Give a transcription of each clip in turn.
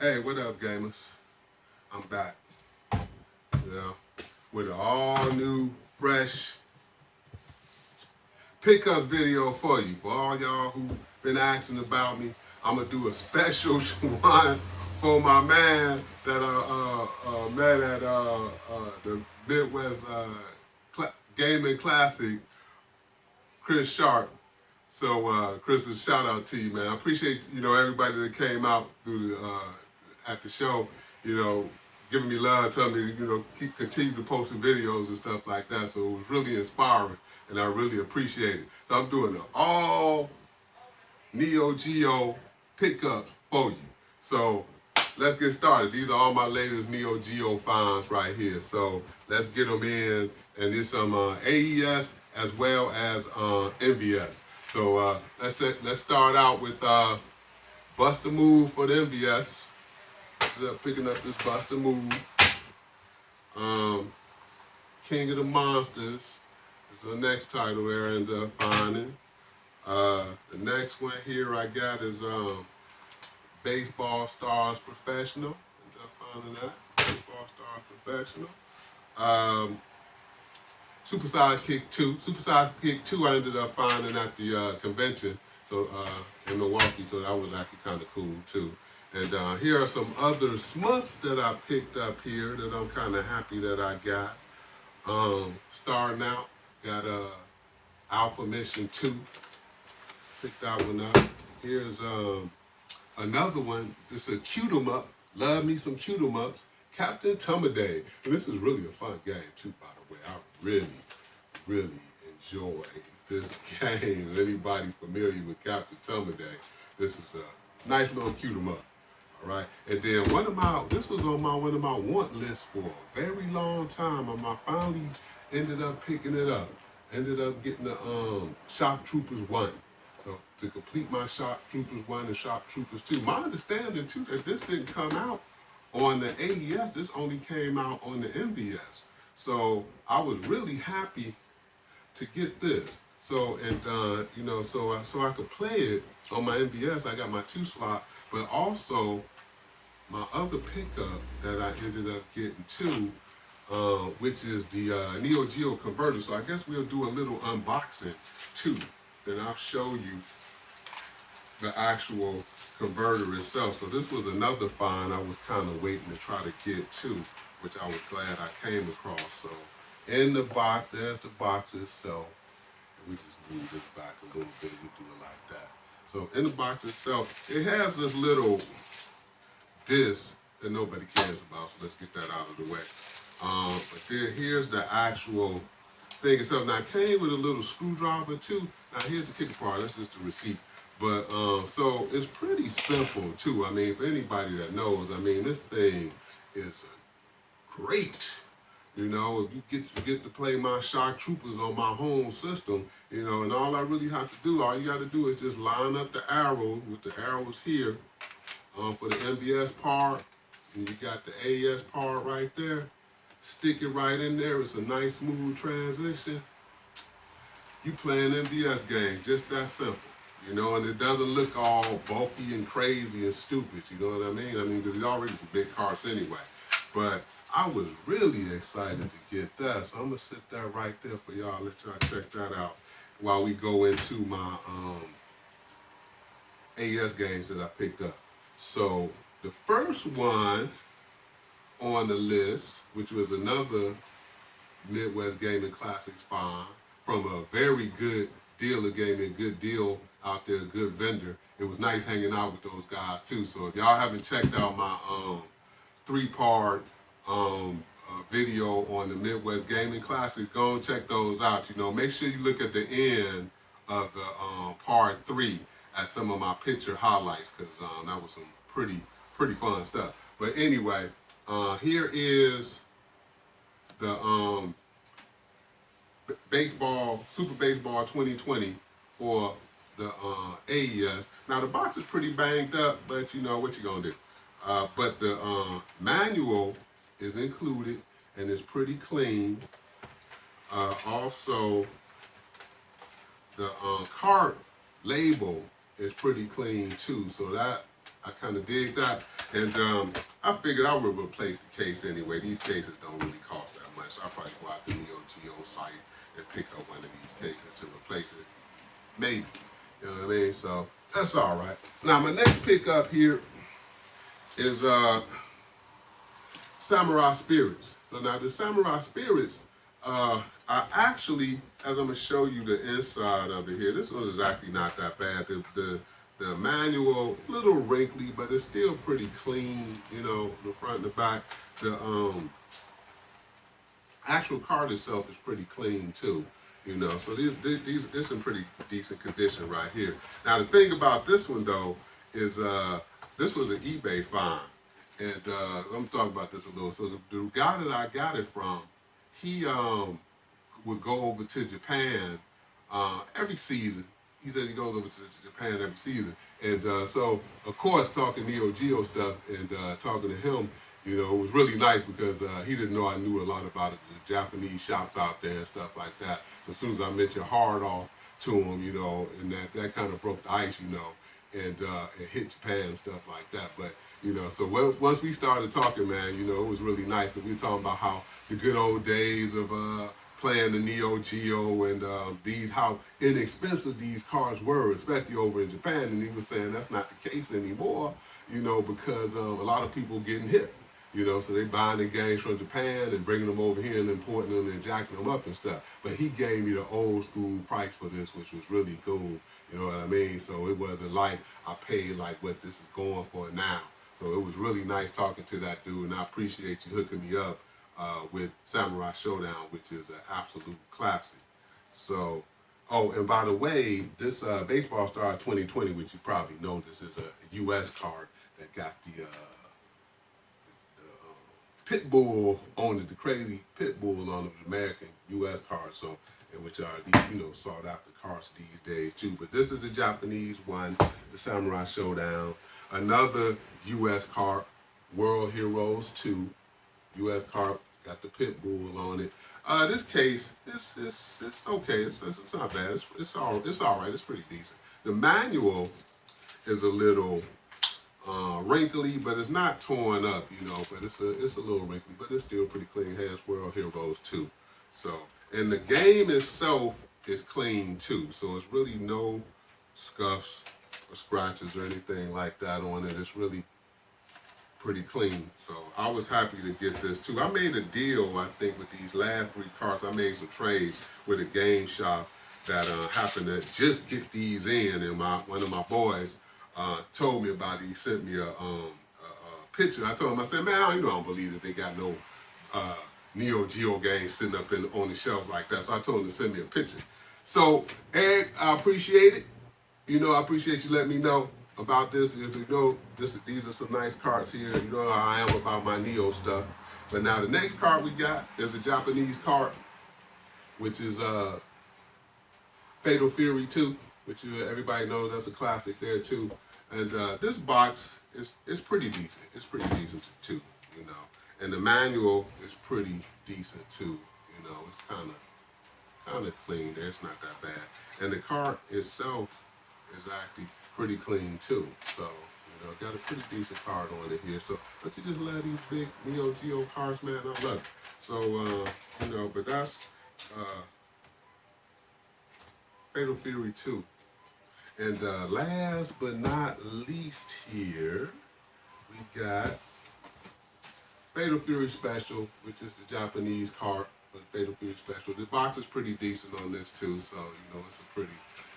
Hey, what up, gamers? I'm back, with an all new, fresh pickups video for you. For all y'all who been asking about me, I'm gonna do a special one for my man that met at the Midwest Gaming Classic, Chris Sharp. So, Chris, a shout out to you, man. I appreciate everybody that came out through at the show. You know, giving me love, telling me continue to post the videos and stuff like that. So it was really inspiring, and I really appreciate it. So I'm doing an all Neo Geo pickups for you. So let's get started. These are all my latest Neo Geo finds right here. So let's get them in, and there's some AES as well as MVS. So let's start out with Bust a Move for the MVS. Picking up this Bust a Move. King of the Monsters is the next title there I ended up finding. The next one here I got is Baseball Stars Professional. Ended up finding that. Baseball Stars Professional. Super Sidekick 2. Super Sidekick 2 I ended up finding at the convention in Milwaukee, so that was actually kind of cool too. And here are some other smuts that I picked up here that I'm kind of happy that I got. Starting out, got Alpha Mission 2. Picked that one up. Here's another one. This is a cute 'em up. Love me some cute 'em ups. Captain Tomaday. And this is really a fun game too, by the way. I really enjoy this game. Anybody familiar with Captain Tomaday, this is a nice little cute 'em up. All right. And then this was on one of my want lists for a very long time. I finally ended up picking it up. Ended up getting the Shock Troopers 1. So to complete my Shock Troopers 1 and Shock Troopers 2. My understanding too that this didn't come out on the AES, this only came out on the MVS. So I was really happy to get this. So so I could play it on my MVS. I got my 2 slot, but also my other pickup that I ended up getting too, which is the Neo Geo converter. So I guess we'll do a little unboxing too. Then I'll show you the actual converter itself. So this was another find I was kind of waiting to try to get too, which I was glad I came across. So in the box, there's the box itself. And we just move this back a little bit. We do it like that. So in the box itself, it has this little disc that nobody cares about. So let's get that out of the way. But here's the actual thing itself. Now it came with a little screwdriver too. Now here's the kicker part. That's just the receipt. But so it's pretty simple too. I mean, for anybody that knows, I mean, this thing is great. You know, if you get to play my Shock Troopers on my home system, and all I really have to do, all you got to do is just line up the arrows with the arrows here for the MVS part, and you got the AES part right there. Stick it right in there. It's a nice smooth transition. You playing MVS game, just that simple. And it doesn't look all bulky and crazy and stupid, you know what I mean? Because it's already some big carts anyway. But I was really excited to get that, so I'm gonna sit that right there for y'all, let y'all check that out while we go into my AES games that I picked up. So the first one on the list, which was another Midwest Gaming Classics find from a very good dealer, gave me a good deal out there, a good vendor. It was nice hanging out with those guys too. So if y'all haven't checked out my 3-part video on the Midwest Gaming Classics, go and check those out. Make sure you look at the end of the part 3 at some of my picture highlights, because that was some pretty fun stuff. But anyway, here is the Super Baseball 2020 for the AES. Now the box is pretty banged up, but what you gonna do? But the manual is included and it's pretty clean. Also, the cart label is pretty clean too, so that I kind of dig that. And I figured I would replace the case anyway. These cases don't really cost that much. So I'll probably go out to the Neo Geo site and pick up one of these cases to replace it. Maybe. You know what I mean? So that's all right. Now my next pickup here is Samurai Spirits. So now the Samurai Spirits, I actually, as I'm gonna show you the inside of it here, this one is actually not that bad. The manual, a little wrinkly, but it's still pretty clean, you know, the front and the back. The actual card itself is pretty clean too, you know. So these it's in pretty decent condition right here. Now the thing about this one though is this was an eBay find, and I'm talking about this a little. So the guy that I got it from, he would go over to Japan every season. He said he goes over to Japan every season, and so of course talking Neo Geo stuff and talking to him, you know, it was really nice because he didn't know I knew a lot about it, the Japanese shops out there and stuff like that. So as soon as I mentioned Hard Off to him, you know, and that kind of broke the ice, you know, and hit Japan and stuff like that. But you know, so once we started talking, man, you know, it was really nice because we were talking about how the good old days of playing the Neo Geo and how inexpensive these cars were, especially over in Japan. And he was saying that's not the case anymore, you know, because a lot of people getting hit, you know, so they buying the games from Japan and bringing them over here and importing them and jacking them up and stuff. But he gave me the old school price for this, which was really cool, you know what I mean? So it wasn't like I paid like what this is going for now. So it was really nice talking to that dude, and I appreciate you hooking me up with Samurai Showdown, which is an absolute classic. So, oh, and by the way, this Baseball Star 2020, which you probably know, this is a U.S. card that got the pit bull on it, the crazy pit bull on the American U.S. card. So, which are these, you know, sought after cards these days too. But this is the Japanese one, the Samurai Showdown. Another U.S. card, World Heroes 2. U.S. card, got the pit bull on it. This case, it's okay. It's not bad. It's all right. It's pretty decent. The manual is a little wrinkly, but it's not torn up, you know. But it's a little wrinkly, but it's still pretty clean. It has World Heroes 2. So, and the game itself is clean too. So it's really no scuffs or scratches or anything like that on it. It's really pretty clean. So I was happy to get this too. I made a deal, I think, with these last 3 cards. I made some trades with a game shop that happened to just get these in, and one of my boys told me about it. He sent me a picture. I told him, I said, man, I don't believe that they got no Neo Geo games sitting up on the shelf like that. So I told him to send me a picture. So Ed, I appreciate it. You know, I appreciate you letting me know about this. You know, these are some nice cards here. You know how I am about my Neo stuff. But now the next card we got is a Japanese card, which is Fatal Fury 2, which everybody knows that's a classic there too. And this box is pretty decent. It's pretty decent too, you know. And the manual is pretty decent too, you know. It's kind of clean there. It's not that bad. And the card itself is actually pretty clean too. So, you know, got a pretty decent card on it here. So, don't you just love these big Neo Geo cards, man? I love it. So, you know, but that's Fatal Fury 2. And last but not least here, we got Fatal Fury Special, which is the Japanese card for the Fatal Fury Special. The box is pretty decent on this too, so, you know, it's a pretty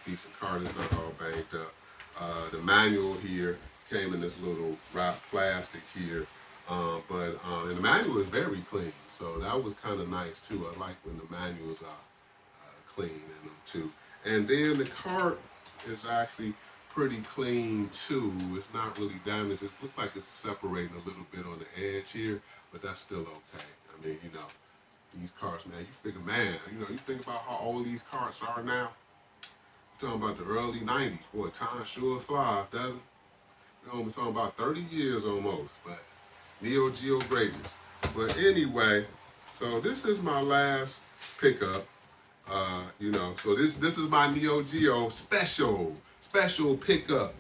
decent card. It's not all banged up. The manual here came in this little wrapped plastic here, and the manual is very clean, so that was kind of nice too. I like when the manuals are clean in them too. And then the cart is actually pretty clean too. It's not really damaged. It looks like it's separating a little bit on the edge here, but that's still okay. I mean, you know, these carts, man, you figure, man, you know, you think about how old these carts are now. You're talking about the early 90s. Boy, time sure flies, doesn't it? You know, we're talking about 30 years almost, but Neo Geo greatness. But anyway, so this is my last pickup. You know, so this is my Neo Geo special pickup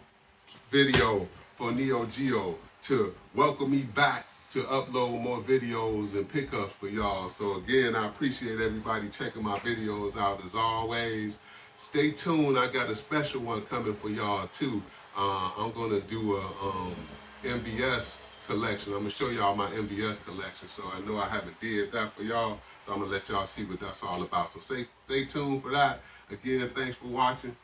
video for Neo Geo to welcome me back to upload more videos and pickups for y'all. So again, I appreciate everybody checking my videos out as always. Stay tuned. I got a special one coming for y'all too. I'm gonna do a MBS collection. I'm gonna show y'all my MBS collection. So I know I haven't did that for y'all. So I'm gonna let y'all see what that's all about. So stay tuned for that. Again, thanks for watching.